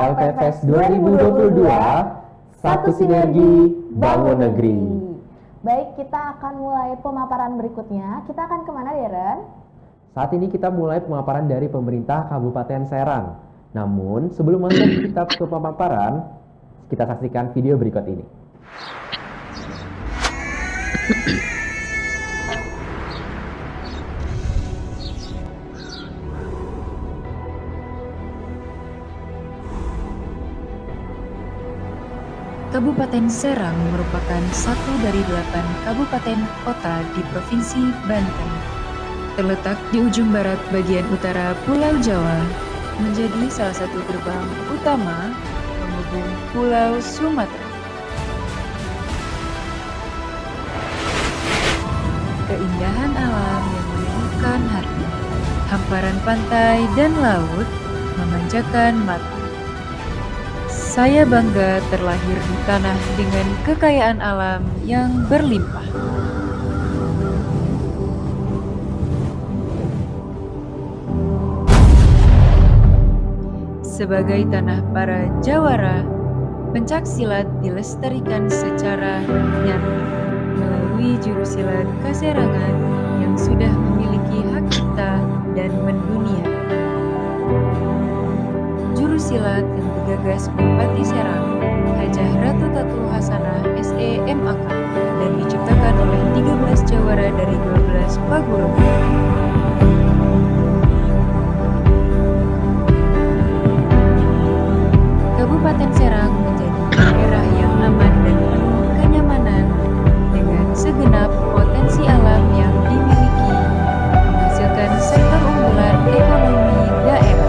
KLPFest 2022, satu sinergi bangun negeri. Baik, kita akan mulai pemaparan berikutnya. Kita akan kemana, Deren? Saat ini kita mulai pemaparan dari pemerintah Kabupaten Serang. Namun, sebelum masuk kita ke pemaparan, kita saksikan video berikut ini. Kabupaten Serang merupakan satu dari 8 kabupaten kota di Provinsi Banten. Terletak di ujung barat bagian utara Pulau Jawa, menjadi salah satu gerbang utama penghubung Pulau Sumatera. Keindahan alam yang menyejukkan hati, hamparan pantai dan laut memanjakan mata. Saya bangga terlahir di tanah dengan kekayaan alam yang berlimpah. Sebagai tanah para jawara, pencak silat dilestarikan secara nyata melalui jurusilat Kaserangan yang sudah memiliki hak cipta dan mendunia. Jurusilat yang digagas Bupati Serang, Hajah Ratu Tatu Hasanah SEMAK, dan diciptakan oleh 13 jawara dari 12 paguroban. Kabupaten Serang menjadi daerah yang aman dan penuh kenyamanan dengan segenap potensi alam yang dimiliki, menghasilkan sektor unggulan ekonomi daerah.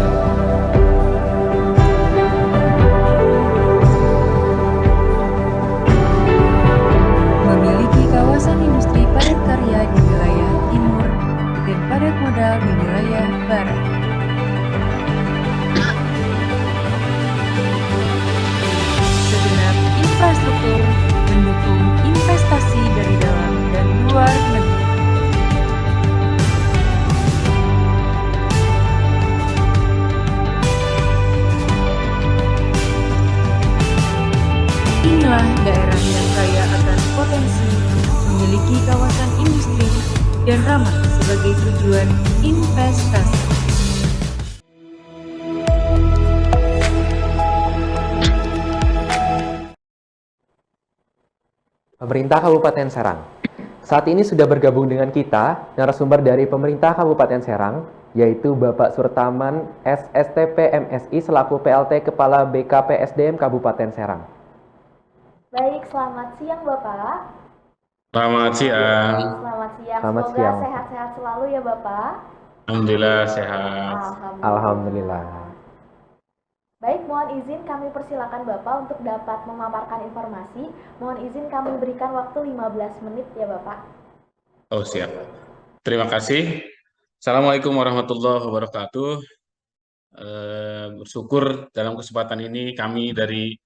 Memiliki kawasan industri padat karya di wilayah timur dan padat modal di wilayah barat. Segenap infrastruktur mendukung investasi dari dalam dan luar negeri. Inilah daerah yang kaya akan potensi, memiliki kawasan industri, dan ramah sebagai tujuan investasi. Pemerintah Kabupaten Serang. Saat ini sudah bergabung dengan kita narasumber dari Pemerintah Kabupaten Serang, yaitu Bapak Surtaman SSTP MSI selaku PLT Kepala BKPSDM Kabupaten Serang. Baik, selamat siang Bapak. Selamat siang. Selamat siang. Selamat Semoga siang. sehat-sehat selalu ya Bapak. Alhamdulillah sehat. Alhamdulillah. Baik, mohon izin kami persilakan Bapak untuk dapat memaparkan informasi. Mohon izin kami berikan waktu 15 menit ya Bapak. Oh siap. Terima kasih. Assalamualaikum warahmatullahi wabarakatuh. Bersyukur dalam kesempatan ini kami dari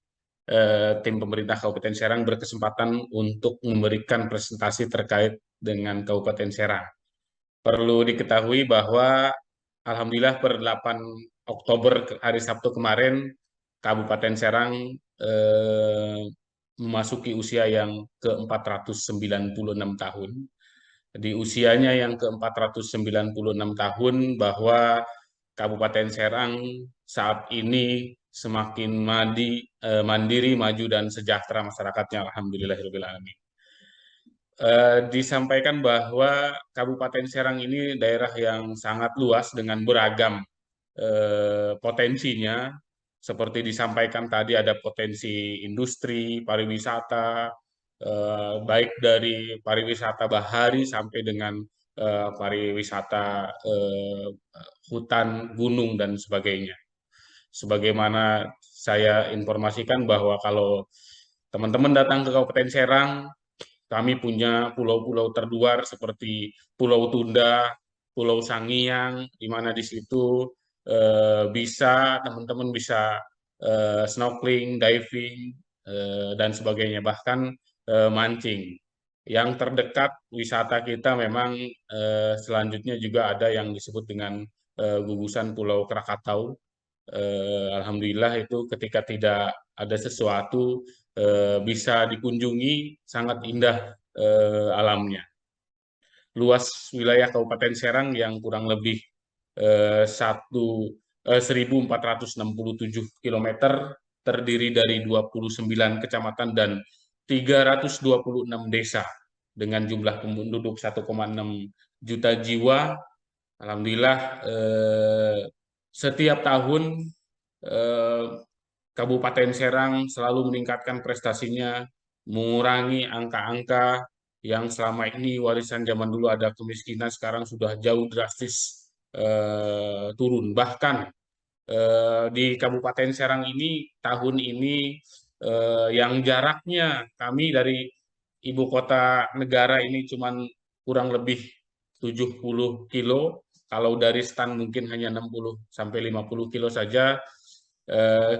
tim pemerintah Kabupaten Serang berkesempatan untuk memberikan presentasi terkait dengan Kabupaten Serang. Perlu diketahui bahwa alhamdulillah per 8 Oktober hari Sabtu kemarin Kabupaten Serang memasuki usia yang ke-496 tahun. Di usianya yang ke-496 tahun bahwa Kabupaten Serang saat ini semakin mandiri, maju dan sejahtera masyarakatnya. Alhamdulillahirabbil alamin. Disampaikan bahwa Kabupaten Serang ini daerah yang sangat luas dengan beragam potensinya, seperti disampaikan tadi ada potensi industri, pariwisata, baik dari pariwisata bahari sampai dengan pariwisata hutan, gunung, dan sebagainya. Sebagaimana saya informasikan bahwa kalau teman-teman datang ke Kabupaten Serang, kami punya pulau-pulau terluar seperti Pulau Tunda, Pulau Sangiang, di mana di situ teman-teman bisa snorkeling, diving, dan sebagainya, bahkan mancing. Yang terdekat wisata kita memang selanjutnya juga ada yang disebut dengan gugusan Pulau Krakatau, Alhamdulillah itu ketika tidak ada sesuatu bisa dikunjungi, sangat indah alamnya. Luas wilayah Kabupaten Serang yang kurang lebih 1.467 kilometer, terdiri dari 29 kecamatan dan 326 desa dengan jumlah penduduk 1,6 juta jiwa. Alhamdulillah setiap tahun eh, Kabupaten Serang selalu meningkatkan prestasinya, mengurangi angka-angka yang selama ini warisan zaman dulu ada kemiskinan, sekarang sudah jauh drastis turun. Bahkan di Kabupaten Serang ini tahun ini yang jaraknya kami dari ibu kota negara ini cuma kurang lebih 70 kilo. Kalau dari stan mungkin hanya 60 sampai 50 kilo saja.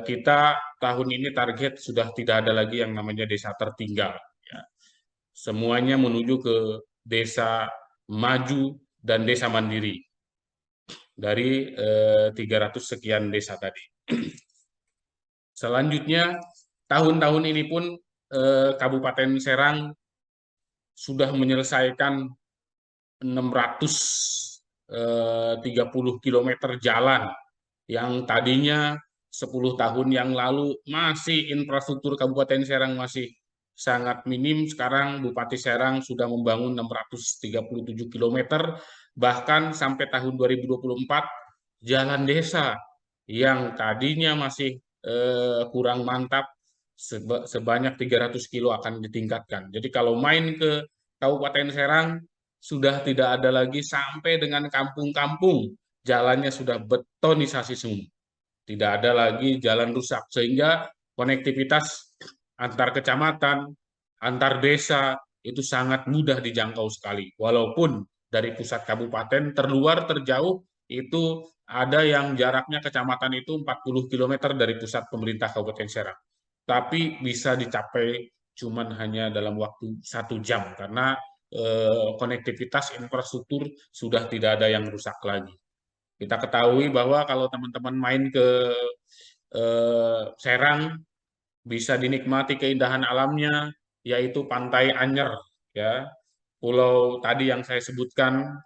Kita tahun ini target sudah tidak ada lagi yang namanya desa tertinggal. Ya. Semuanya menuju ke desa maju dan desa mandiri dari 300 sekian desa tadi. Selanjutnya, tahun-tahun ini pun Kabupaten Serang sudah menyelesaikan 630 kilometer jalan yang tadinya 10 tahun yang lalu masih infrastruktur Kabupaten Serang masih sangat minim. Sekarang Bupati Serang sudah membangun 637 kilometer, bahkan sampai tahun 2024 jalan desa yang tadinya masih kurang mantap sebanyak 300 kilo akan ditingkatkan. Jadi kalau main ke Kabupaten Serang sudah tidak ada lagi sampai dengan kampung-kampung, jalannya sudah betonisasi semua. Tidak ada lagi jalan rusak sehingga konektivitas antar kecamatan, antar desa itu sangat mudah dijangkau sekali. Walaupun dari pusat kabupaten terluar terjauh itu ada yang jaraknya kecamatan itu 40 km dari pusat pemerintah Kabupaten Serang. Tapi bisa dicapai cuman hanya dalam waktu 1 jam karena konektivitas infrastruktur sudah tidak ada yang rusak lagi. Kita ketahui bahwa kalau teman-teman main ke Serang bisa dinikmati keindahan alamnya, yaitu Pantai Anyer, ya. Pulau tadi yang saya sebutkan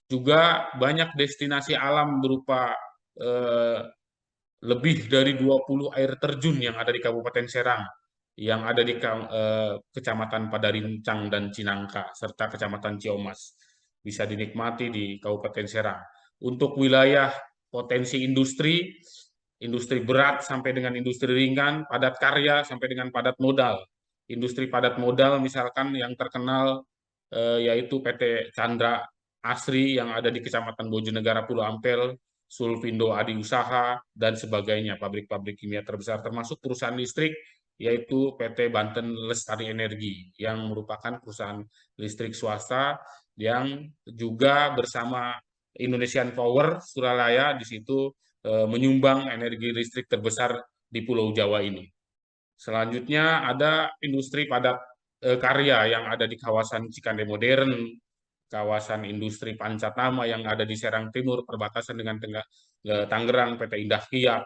juga banyak destinasi alam berupa eh, lebih dari 20 air terjun yang ada di Kabupaten Serang, yang ada di Kecamatan Padarincang dan Cinangka, serta Kecamatan Ciomas. Bisa dinikmati di Kabupaten Serang. Untuk wilayah potensi industri, industri berat sampai dengan industri ringan, padat karya sampai dengan padat modal. Industri padat modal misalkan yang terkenal yaitu PT Chandra Asri yang ada di Kecamatan Bojonegara Pulau Ampel, Sulfindo Adi Usaha, dan sebagainya, pabrik-pabrik kimia terbesar, termasuk perusahaan listrik, yaitu PT Banten Lestari Energi, yang merupakan perusahaan listrik swasta, yang juga bersama Indonesian Power Suralaya di situ menyumbang energi listrik terbesar di Pulau Jawa ini. Selanjutnya ada industri padat karya yang ada di kawasan Cikande Modern, kawasan industri Pancatama yang ada di Serang Timur, perbatasan dengan Tangerang, PT Indah Kiat,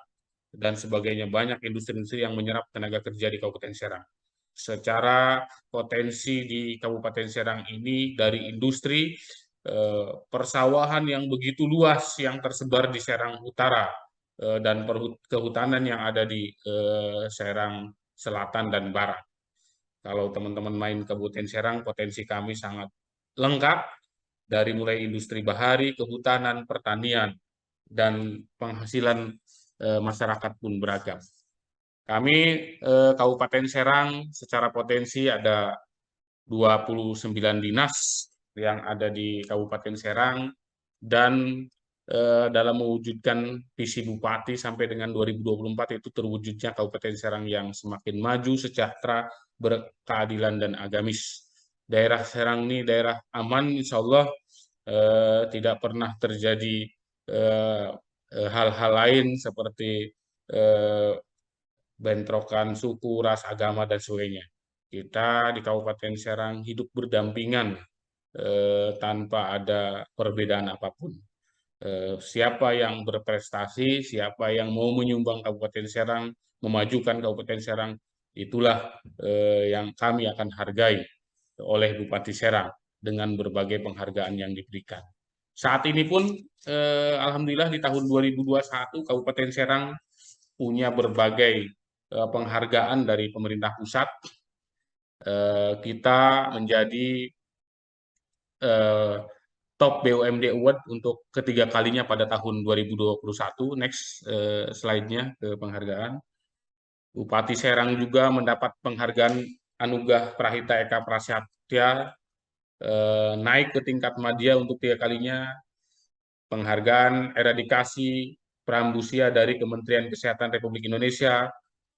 dan sebagainya. Banyak industri-industri yang menyerap tenaga kerja di Kabupaten Serang. Secara potensi di Kabupaten Serang ini dari industri, persawahan yang begitu luas yang tersebar di Serang Utara, dan kehutanan yang ada di Serang Selatan dan Barat. Kalau teman-teman main Kabupaten Serang, potensi kami sangat lengkap, dari mulai industri bahari, kehutanan, pertanian, dan penghasilan masyarakat pun beragam. Kami Kabupaten Serang secara potensi ada 29 dinas yang ada di Kabupaten Serang, dan dalam mewujudkan visi Bupati sampai dengan 2024 itu terwujudnya Kabupaten Serang yang semakin maju, sejahtera, berkeadilan, dan agamis. Daerah Serang ini daerah aman, insya Allah tidak pernah terjadi hal-hal lain seperti bentrokan suku, ras, agama, dan sebagainya. Kita di Kabupaten Serang hidup berdampingan tanpa ada perbedaan apapun. siapa yang berprestasi, siapa yang mau menyumbang Kabupaten Serang, memajukan Kabupaten Serang, itulah yang kami akan hargai oleh Bupati Serang dengan berbagai penghargaan yang diberikan. Saat ini pun, alhamdulillah di tahun 2021 Kabupaten Serang punya berbagai penghargaan dari pemerintah pusat. Kita menjadi top BUMD Award untuk ketiga kalinya pada tahun 2021. Next slide-nya ke penghargaan. Bupati Serang juga mendapat penghargaan Anugerah Prahita Eka Prasetya, naik ke tingkat madya untuk tiga kalinya. Penghargaan eradikasi Prambusia dari Kementerian Kesehatan Republik Indonesia,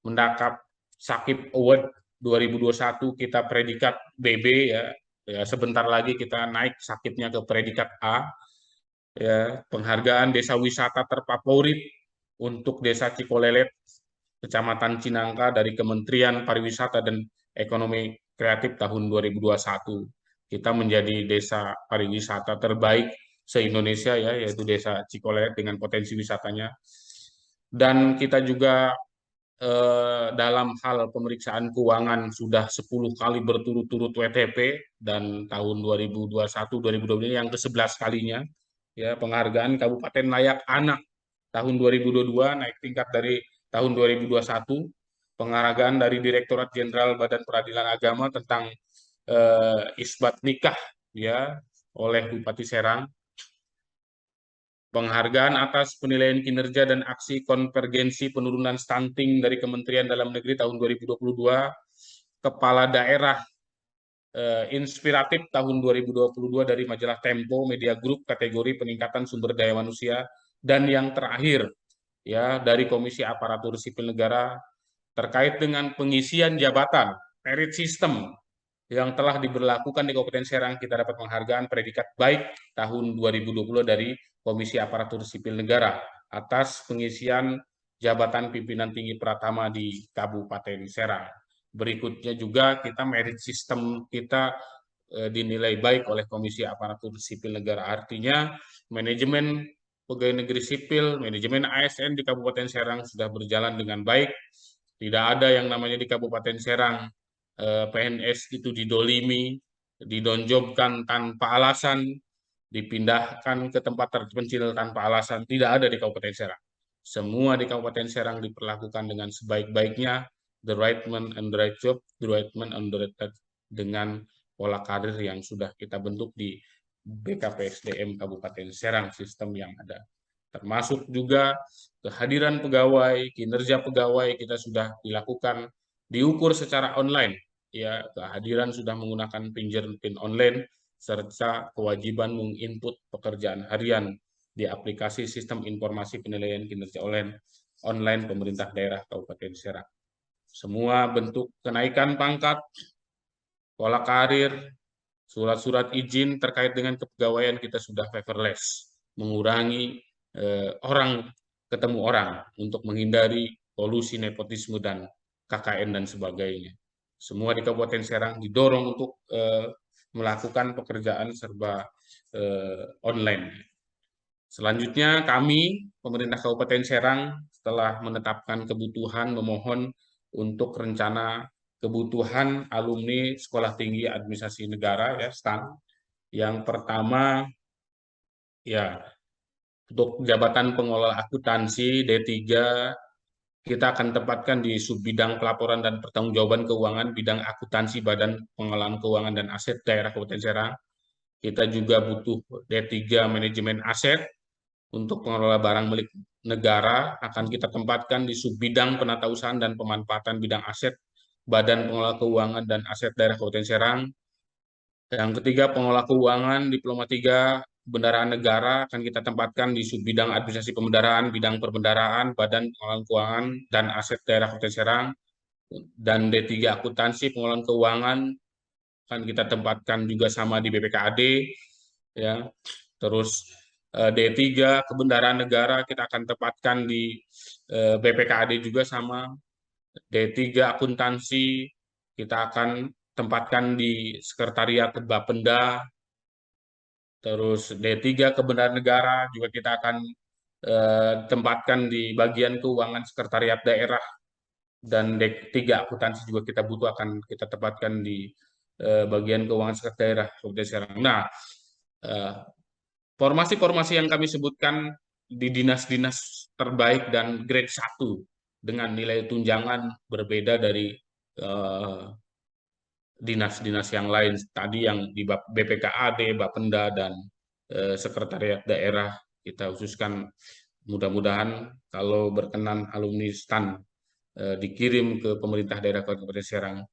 mendapat Sakip Award 2021, kita predikat BB ya. Sebentar lagi kita naik sakitnya ke predikat A. Ya, penghargaan desa wisata terfavorit untuk Desa Cikolelet, Kecamatan Cinangka dari Kementerian Pariwisata dan Ekonomi Kreatif tahun 2021. Kita menjadi desa pariwisata terbaik se-Indonesia ya, yaitu Desa Cikolelet dengan potensi wisatanya. Dan kita juga dalam hal pemeriksaan keuangan sudah 10 kali berturut-turut WTP, dan tahun 2021-2022 ini yang ke-11 kalinya. Ya, penghargaan Kabupaten Layak Anak tahun 2022 naik tingkat dari tahun 2021. Penghargaan dari Direktorat Jenderal Badan Peradilan Agama tentang isbat nikah ya oleh Bupati Serang. Penghargaan atas penilaian kinerja dan aksi konvergensi penurunan stunting dari Kementerian Dalam Negeri tahun 2022, Kepala Daerah Inspiratif tahun 2022 dari majalah Tempo Media Group kategori peningkatan sumber daya manusia, dan yang terakhir ya dari Komisi Aparatur Sipil Negara terkait dengan pengisian jabatan merit system yang telah diberlakukan di Kabupaten Serang. Kita dapat penghargaan predikat baik tahun 2020 dari Komisi Aparatur Sipil Negara atas pengisian jabatan pimpinan tinggi Pratama di Kabupaten Serang. Berikutnya juga kita merit system kita dinilai baik oleh Komisi Aparatur Sipil Negara. Artinya manajemen pegawai negeri sipil, manajemen ASN di Kabupaten Serang sudah berjalan dengan baik. Tidak ada yang namanya di Kabupaten Serang PNS itu didolimi, didonjobkan tanpa alasan, dipindahkan ke tempat terpencil tanpa alasan. Tidak ada di Kabupaten Serang. Semua di Kabupaten Serang diperlakukan dengan sebaik-baiknya, the right man and the right job, the right man and the right job, dengan pola karir yang sudah kita bentuk di BKPSDM Kabupaten Serang, sistem yang ada. Termasuk juga kehadiran pegawai, kinerja pegawai kita sudah dilakukan, diukur secara online. Ya, kehadiran sudah menggunakan fingerprint online serta kewajiban menginput pekerjaan harian di aplikasi Sistem Informasi Penilaian Kinerja online pemerintah daerah Kabupaten Serang. Semua bentuk kenaikan pangkat, pola karir, surat-surat izin terkait dengan kepegawaian kita sudah paperless, mengurangi orang ketemu orang untuk menghindari kolusi nepotisme dan KKN dan sebagainya. Semua di Kabupaten Serang didorong untuk melakukan pekerjaan serba online. Selanjutnya kami, pemerintah Kabupaten Serang, setelah menetapkan kebutuhan, memohon untuk rencana kebutuhan alumni Sekolah Tinggi Administrasi Negara ya STAN. Yang pertama ya untuk jabatan pengelola akuntansi D3 kita akan tempatkan di subbidang pelaporan dan pertanggungjawaban keuangan bidang akuntansi Badan Pengelolaan Keuangan dan Aset Daerah Kabupaten Serang. Kita juga butuh D3 manajemen aset untuk pengelola barang milik negara, akan kita tempatkan di subbidang penatausahaan dan pemanfaatan bidang aset Badan Pengelola Keuangan dan Aset Daerah Kabupaten Serang. Yang ketiga, pengelola keuangan diploma 3 Bendaraan Negara akan kita tempatkan di subbidang administrasi pembendaraan, bidang perbendaraan, Badan Pengelolaan Keuangan dan Aset Daerah Kabupaten Serang. Dan D3 akuntansi pengelolaan keuangan akan kita tempatkan juga sama di BPKAD ya. Terus D3 kebendaraan negara kita akan tempatkan di BPKAD juga sama. D3 akuntansi kita akan tempatkan di Sekretariat Bapenda. terus D3 kebenaran negara juga kita akan tempatkan di bagian keuangan sekretariat daerah, dan D3 akuntansi juga kita butuh akan kita tempatkan di bagian keuangan sekretariat daerah Kabupaten Serang. Nah, eh, formasi-formasi yang kami sebutkan di dinas-dinas terbaik dan grade 1 dengan nilai tunjangan berbeda dari dinas-dinas yang lain tadi yang di BPKAD, Bapenda, dan sekretariat daerah kita khususkan. Mudah-mudahan kalau berkenan alumni STAN dikirim ke pemerintah daerah Kabupaten Serang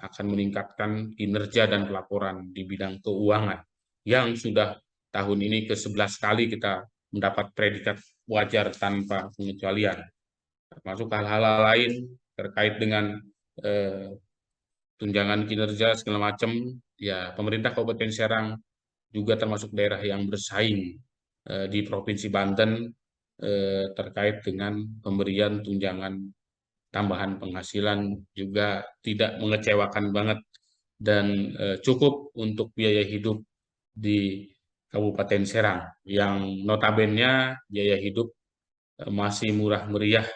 akan meningkatkan kinerja dan pelaporan di bidang keuangan yang sudah tahun ini ke-11 kali kita mendapat predikat wajar tanpa pengecualian. Termasuk hal-hal lain terkait dengan tunjangan kinerja segala macam, ya pemerintah Kabupaten Serang juga termasuk daerah yang bersaing di Provinsi Banten terkait dengan pemberian tunjangan tambahan penghasilan juga tidak mengecewakan banget, dan cukup untuk biaya hidup di Kabupaten Serang yang notabene biaya hidup masih murah meriah,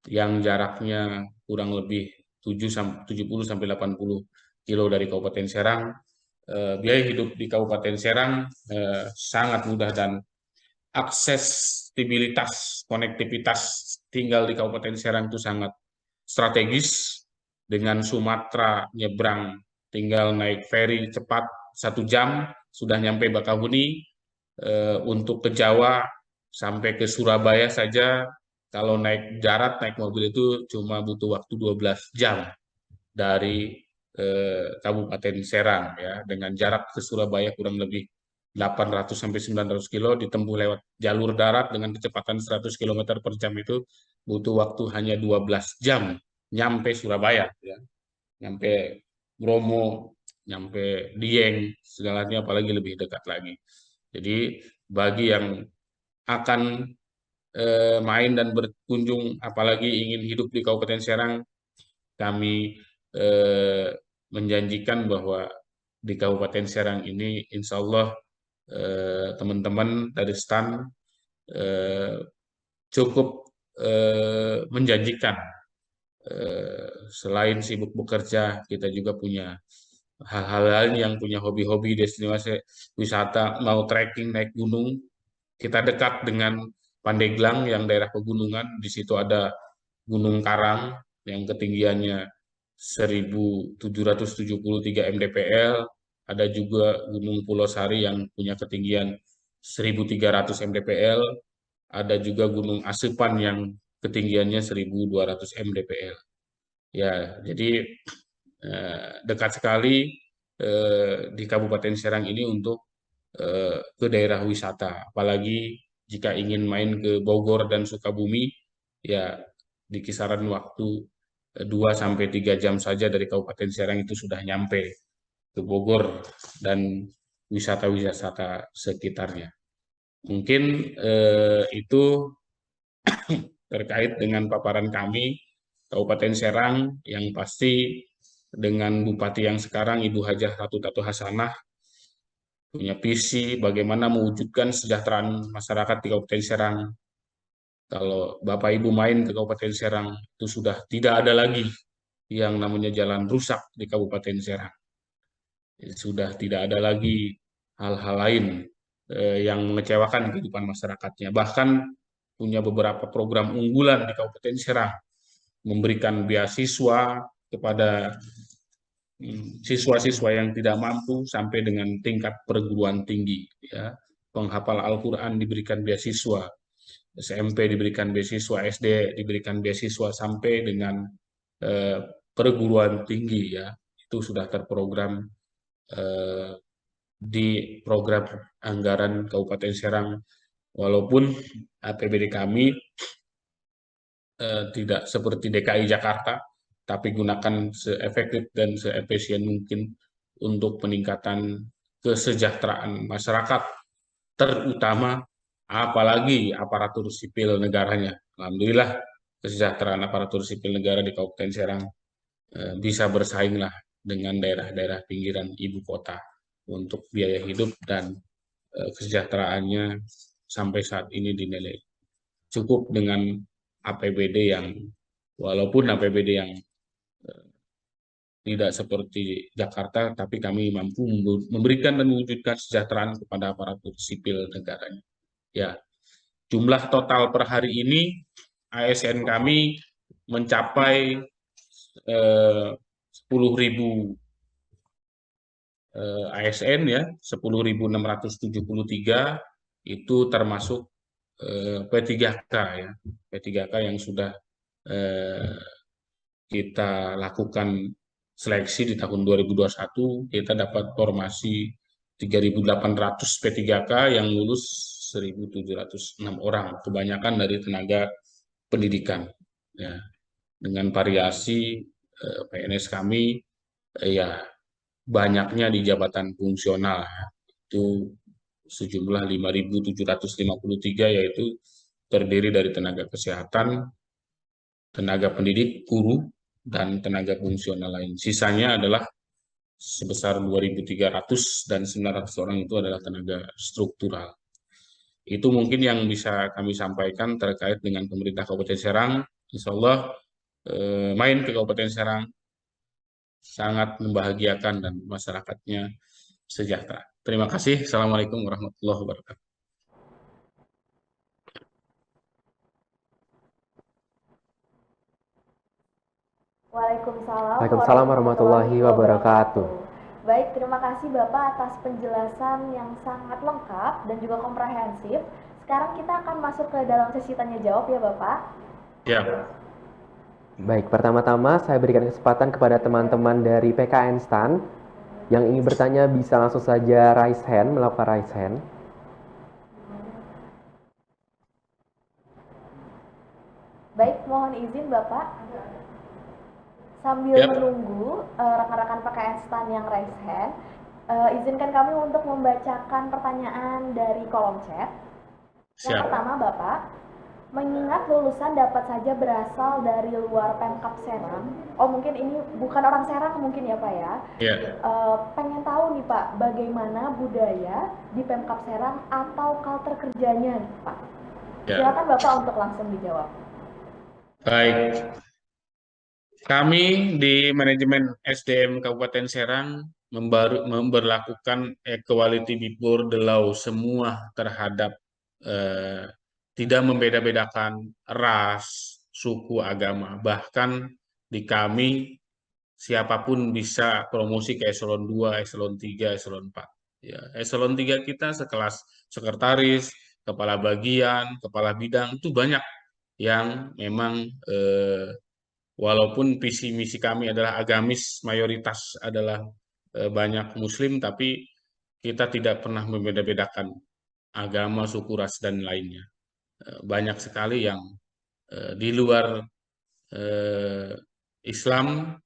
yang jaraknya kurang lebih 70 sampai 80 kilo dari Kabupaten Serang. Biaya hidup di Kabupaten Serang sangat mudah, dan aksesibilitas, konektivitas tinggal di Kabupaten Serang itu sangat strategis. Dengan Sumatera nyebrang tinggal naik feri cepat 1 jam sudah nyampe Bakahuni. Untuk ke Jawa sampai ke Surabaya saja kalau naik darat, naik mobil itu cuma butuh waktu 12 jam dari Kabupaten Serang, ya, dengan jarak ke Surabaya kurang lebih 800 sampai 900 kilo ditempuh lewat jalur darat dengan kecepatan 100 km per jam, itu butuh waktu hanya 12 jam nyampe Surabaya, ya. Nyampe Bromo, nyampe Dieng, segalanya apalagi lebih dekat lagi. Jadi bagi yang akan main dan berkunjung, apalagi ingin hidup di Kabupaten Serang, kami menjanjikan bahwa di Kabupaten Serang ini insya Allah teman-teman dari STAN cukup menjanjikan. Selain sibuk bekerja, kita juga punya hal-hal lain yang punya hobi-hobi destinasi wisata, mau trekking, naik gunung. Kita dekat dengan Pandeglang yang daerah pegunungan. Di situ ada Gunung Karang yang ketinggiannya 1773 mdpl. Ada juga Gunung Pulau Sari yang punya ketinggian 1300 mdpl. Ada juga Gunung Asepan yang ketinggiannya 1200 mdpl. Ya, jadi dekat sekali di Kabupaten Serang ini untuk ke daerah wisata. Apalagi jika ingin main ke Bogor dan Sukabumi, ya di kisaran waktu 2 sampai 3 jam saja dari Kabupaten Serang itu sudah nyampe ke Bogor dan wisata-wisata sekitarnya. Mungkin itu terkait dengan paparan kami Kabupaten Serang, yang pasti dengan Bupati yang sekarang Ibu Hajah Ratu Tatu Hasanah punya visi bagaimana mewujudkan kesejahteraan masyarakat di Kabupaten Serang. Kalau Bapak Ibu main ke Kabupaten Serang, itu sudah tidak ada lagi yang namanya jalan rusak di Kabupaten Serang. Sudah tidak ada lagi hal-hal lain yang mengecewakan kehidupan masyarakatnya. Bahkan punya beberapa program unggulan di Kabupaten Serang, memberikan beasiswa kepada siswa-siswa yang tidak mampu sampai dengan tingkat perguruan tinggi, ya. Penghafal Al-Quran diberikan beasiswa, SMP diberikan beasiswa, SD diberikan beasiswa, sampai dengan perguruan tinggi, ya. Itu sudah terprogram di program anggaran Kabupaten Serang, walaupun APBD kami tidak seperti DKI Jakarta, tapi gunakan seefektif dan seefisien mungkin untuk peningkatan kesejahteraan masyarakat, terutama apalagi aparatur sipil negaranya. Alhamdulillah kesejahteraan aparatur sipil negara di Kabupaten Serang bisa bersaing lah dengan daerah-daerah pinggiran ibu kota. untuk biaya hidup dan kesejahteraannya sampai saat ini dinilai cukup dengan APBD yang walaupun APBD yang tidak seperti Jakarta, tapi kami mampu memberikan dan mewujudkan kesejahteraan kepada aparatur sipil negaranya. Ya, jumlah total per hari ini ASN kami mencapai 10.000 ASN ya, 10.673 itu termasuk P3K ya, P3K yang sudah kita lakukan seleksi di tahun 2021, kita dapat formasi 3.800 P3K yang lulus 1.706 orang, kebanyakan dari tenaga pendidikan. Ya, dengan variasi PNS kami ya banyaknya di jabatan fungsional, itu sejumlah 5.753, yaitu terdiri dari tenaga kesehatan, tenaga pendidik, guru, dan tenaga fungsional lain. Sisanya adalah sebesar 2.300 dan 900 orang itu adalah tenaga struktural. Itu mungkin yang bisa kami sampaikan terkait dengan pemerintah Kabupaten Serang. Insya Allah main ke Kabupaten Serang sangat membahagiakan dan masyarakatnya sejahtera. Terima kasih. Assalamualaikum warahmatullahi wabarakatuh. Waalaikumsalam warahmatullahi wabarakatuh. Baik, terima kasih Bapak atas penjelasan yang sangat lengkap dan juga komprehensif. Sekarang kita akan masuk ke dalam sesi tanya jawab ya Bapak. Ya. Baik, pertama-tama saya berikan kesempatan kepada teman-teman dari PKN STAN yang ingin bertanya bisa langsung saja raise hand, melakukan raise hand. Baik, mohon izin Bapak. Sambil menunggu rekan-rekan PKN STAN yang raise hand, izinkan kami untuk membacakan pertanyaan dari kolom chat. Yang pertama Bapak, mengingat lulusan dapat saja berasal dari luar Pemkab Serang. Oh mungkin ini bukan orang Serang mungkin ya Pak ya. Pengen tahu nih Pak, bagaimana budaya di Pemkab Serang atau culture kerjanya nih Pak. Silakan Bapak untuk langsung dijawab. Baik. Kami di manajemen SDM Kabupaten Serang memberlakukan equality before the law semua terhadap tidak membeda-bedakan ras, suku, agama. Bahkan di kami siapapun bisa promosi ke eselon 2, eselon 3, eselon 4. Ya, eselon 3 kita sekelas sekretaris, kepala bagian, kepala bidang itu banyak yang memang walaupun visi misi kami adalah agamis, mayoritas adalah banyak muslim, tapi kita tidak pernah membeda-bedakan agama, suku, ras, dan lainnya. Banyak sekali yang di luar Islam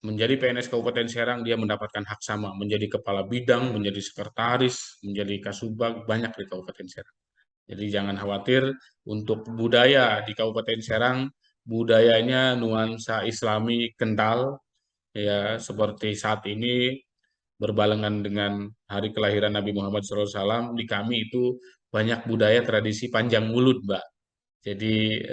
menjadi PNS Kabupaten Serang, dia mendapatkan hak sama, menjadi kepala bidang, menjadi sekretaris, menjadi kasubag, banyak di Kabupaten Serang. Jadi jangan khawatir untuk budaya di Kabupaten Serang, budayanya nuansa Islami kental, ya seperti saat ini berbalengan dengan hari kelahiran Nabi Muhammad SAW, di kami itu banyak budaya tradisi panjang mulut, Mbak. Jadi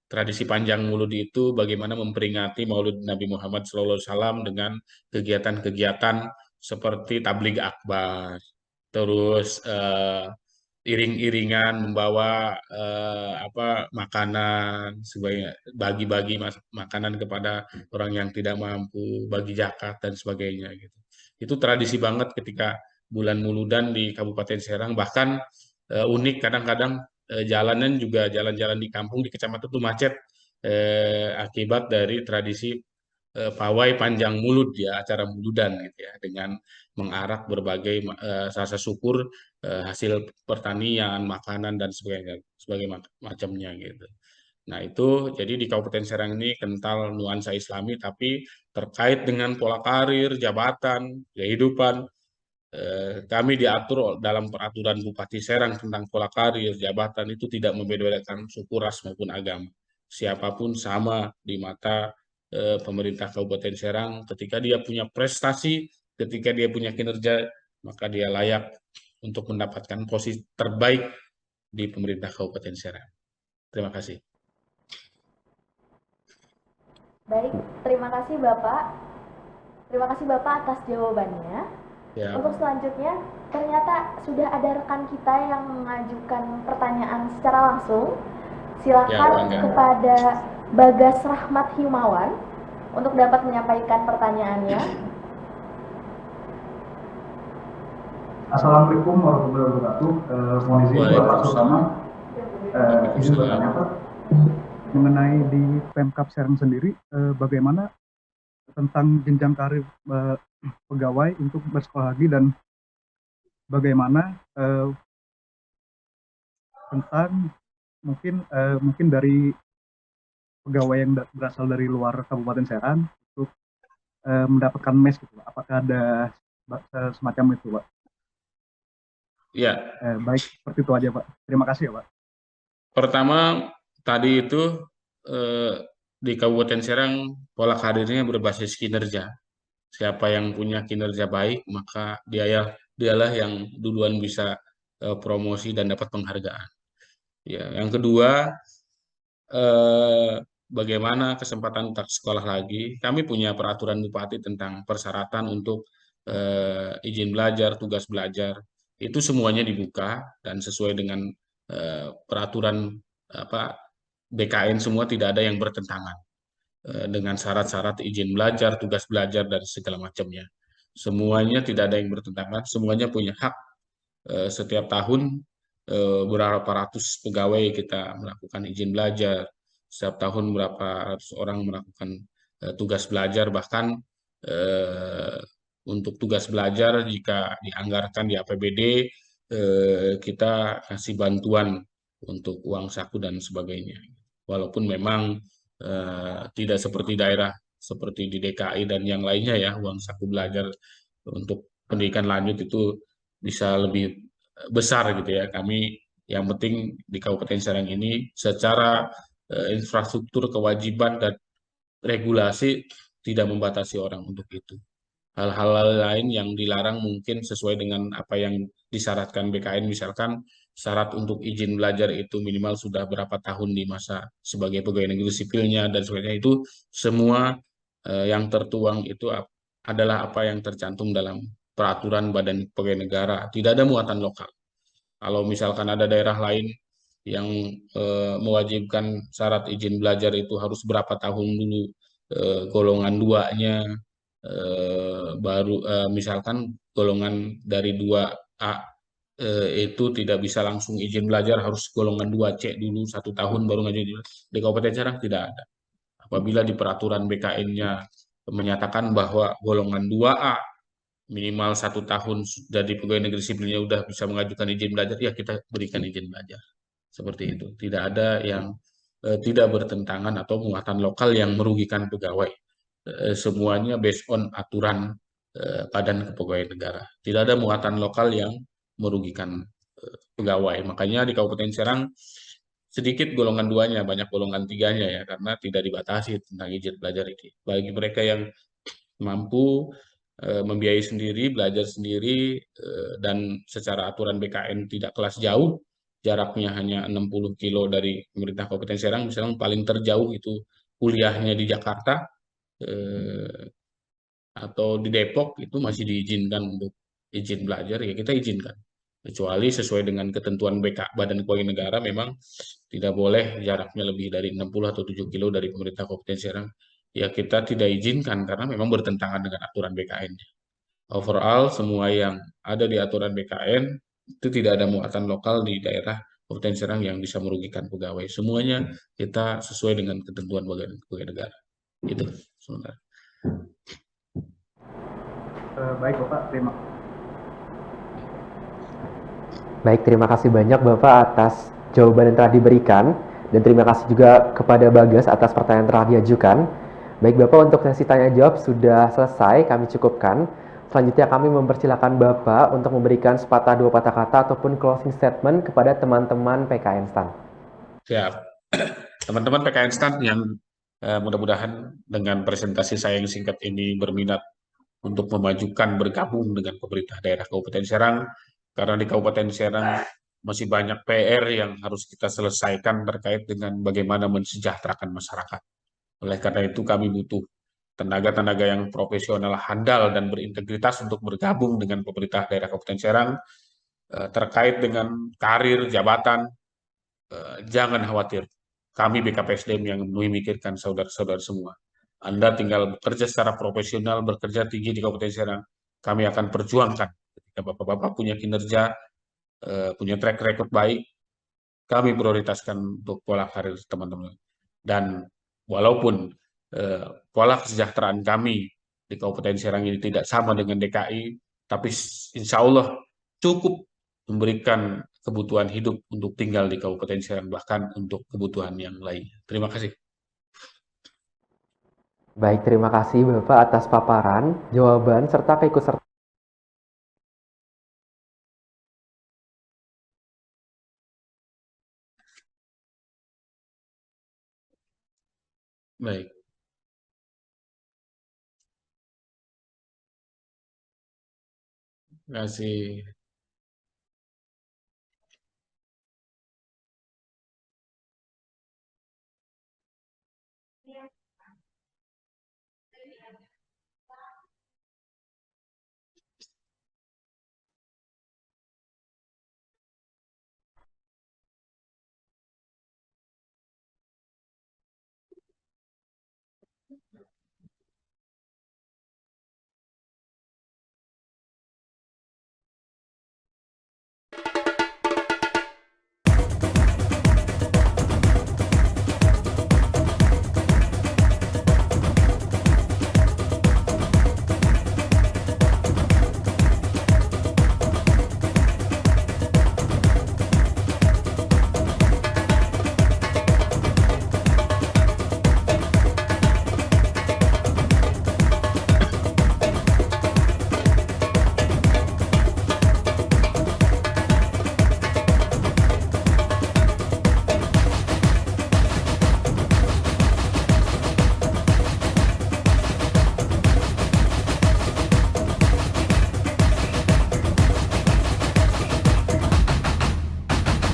tradisi panjang mulut itu bagaimana memperingati Maulid Nabi Muhammad SAW dengan kegiatan-kegiatan seperti tabligh akbar, terus iring-iringan membawa makanan sebagai bagi-bagi makanan kepada orang yang tidak mampu, bagi zakat dan sebagainya gitu. Itu tradisi banget ketika bulan Muludan di Kabupaten Serang. Bahkan unik kadang-kadang jalanan juga jalan-jalan di kampung di kecamatan itu macet akibat dari tradisi pawai panjang mulut ya, acara muludan gitu ya, dengan mengarak berbagai rasa syukur hasil pertanian, makanan dan sebagainya macamnya gitu. Nah, itu jadi di Kabupaten Serang ini kental nuansa Islami, tapi terkait dengan pola karir, jabatan, kehidupan kami diatur dalam peraturan Bupati Serang tentang pola karir, jabatan itu tidak membedakan suku, ras maupun agama. Siapapun sama di mata pemerintah Kabupaten Serang ketika dia punya prestasi ketika dia punya kinerja, maka dia layak untuk mendapatkan posisi terbaik di pemerintah Kabupaten Serang. Terima kasih. Baik, terima kasih Bapak. Terima kasih Bapak atas jawabannya. Ya, Untuk selanjutnya, ternyata sudah ada rekan kita yang mengajukan pertanyaan secara langsung. Silakan Ya, Bangga. kepada Bagas Rahmat Himawan untuk dapat menyampaikan pertanyaannya. Assalamualaikum warahmatullahi wabarakatuh. Mohon izin Bapak Waalaikumsalam. Sultana, izin bertanya Pak, mengenai di Pemkab Serang sendiri, bagaimana tentang jenjang karir pegawai untuk bersekolah lagi, dan bagaimana tentang mungkin dari pegawai yang berasal dari luar Kabupaten Serang untuk mendapatkan mes gitu, Pak. Apakah ada semacam itu, Pak? Ya, Baik, seperti itu aja Pak. Terima kasih ya Pak. pertama tadi itu di Kabupaten Serang pola karirnya berbasis kinerja. Siapa yang punya kinerja baik, maka dialah yang duluan bisa promosi dan dapat penghargaan. Ya, yang kedua, bagaimana kesempatan untuk sekolah lagi? Kami punya peraturan bupati tentang persyaratan untuk izin belajar, tugas belajar. Itu semuanya dibuka dan sesuai dengan peraturan BKN, semua tidak ada yang bertentangan dengan syarat-syarat izin belajar, tugas belajar, dan segala macamnya. Semuanya tidak ada yang bertentangan, semuanya punya hak. Setiap tahun berapa ratus pegawai kita melakukan izin belajar, setiap tahun berapa ratus orang melakukan tugas belajar, bahkan untuk tugas belajar jika dianggarkan di APBD, kita kasih bantuan untuk uang saku dan sebagainya. Walaupun memang tidak seperti daerah seperti di DKI dan yang lainnya ya, uang saku belajar untuk pendidikan lanjut itu bisa lebih besar gitu ya. Kami yang penting di Kabupaten Serang ini secara infrastruktur, kewajiban, dan regulasi tidak membatasi orang untuk itu. Hal-hal lain yang dilarang mungkin sesuai dengan apa yang disyaratkan BKN, misalkan syarat untuk izin belajar itu minimal sudah berapa tahun di masa sebagai pegawai negeri sipilnya dan sebagainya, itu semua yang tertuang itu adalah apa yang tercantum dalam peraturan Badan Pegawai Negara, tidak ada muatan lokal. Kalau misalkan ada daerah lain yang mewajibkan syarat izin belajar itu harus berapa tahun dulu, golongan 2-nya, baru misalkan golongan dari 2A itu tidak bisa langsung izin belajar, harus golongan 2C dulu 1 tahun baru ngajuin. Di Kabupaten Serang tidak ada. Apabila di peraturan BKN-nya menyatakan bahwa golongan 2A minimal 1 tahun dari pegawai negeri sipilnya udah bisa mengajukan izin belajar, ya kita berikan izin belajar. Seperti itu. Tidak ada yang tidak bertentangan atau muatan lokal yang merugikan pegawai. Semuanya based on aturan Badan Kepegawaian Negara. Tidak ada muatan lokal yang merugikan pegawai. Makanya di Kabupaten Serang sedikit golongan 2-nya, banyak golongan 3-nya ya, karena tidak dibatasi tentang izin belajar ini. Bagi mereka yang mampu membiayai sendiri, belajar sendiri, dan secara aturan BKN tidak kelas jauh, jaraknya hanya 60 kilo dari pemerintah Kabupaten Serang, misalnya paling terjauh itu kuliahnya di Jakarta atau di Depok, itu masih diizinkan untuk izin belajar, ya kita izinkan. Kecuali sesuai dengan ketentuan Badan Kepegawaian Negara, memang tidak boleh jaraknya lebih dari 60 atau 7 kilo dari pemerintah Kabupaten Serang. Ya kita tidak izinkan karena memang bertentangan dengan aturan BKN. Overall, semua yang ada di aturan BKN itu tidak ada muatan lokal di daerah Kabupaten Serang yang bisa merugikan pegawai. Semuanya kita sesuai dengan ketentuan Badan Kepegawaian Negara. Itu sebentar. Baik Bapak, terima. Baik, terima kasih banyak Bapak atas jawaban yang telah diberikan, dan terima kasih juga kepada Bagas atas pertanyaan yang telah diajukan. Baik Bapak, untuk sesi tanya jawab sudah selesai, kami cukupkan. Selanjutnya kami mempersilakan Bapak untuk memberikan sepatah dua patah kata ataupun closing statement kepada teman-teman PKN STAN. Siap. Teman-teman PKN STAN yang mudah-mudahan dengan presentasi saya yang singkat ini berminat untuk memajukan bergabung dengan pemerintah daerah Kabupaten Serang, karena di Kabupaten Serang masih banyak PR yang harus kita selesaikan terkait dengan bagaimana mensejahterakan masyarakat. Oleh karena itu kami butuh tenaga-tenaga yang profesional, handal, dan berintegritas untuk bergabung dengan pemerintah daerah Kabupaten Serang terkait dengan karir, jabatan. Jangan khawatir, kami BKPSDM yang memikirkan saudara-saudara semua. Anda tinggal bekerja secara profesional, bekerja tinggi di Kabupaten Serang, kami akan perjuangkan. Ketika Bapak-Bapak punya kinerja, punya track record baik, kami prioritaskan untuk pola karir teman-teman. Dan walaupun pola kesejahteraan kami di Kabupaten Serang ini tidak sama dengan DKI, tapi insya Allah cukup memberikan kebutuhan hidup untuk tinggal di Kabupaten Serang, bahkan untuk kebutuhan yang lainnya. Terima kasih. Baik, terima kasih Bapak atas paparan, jawaban, serta keikutsertaan. Baik. Terima kasih.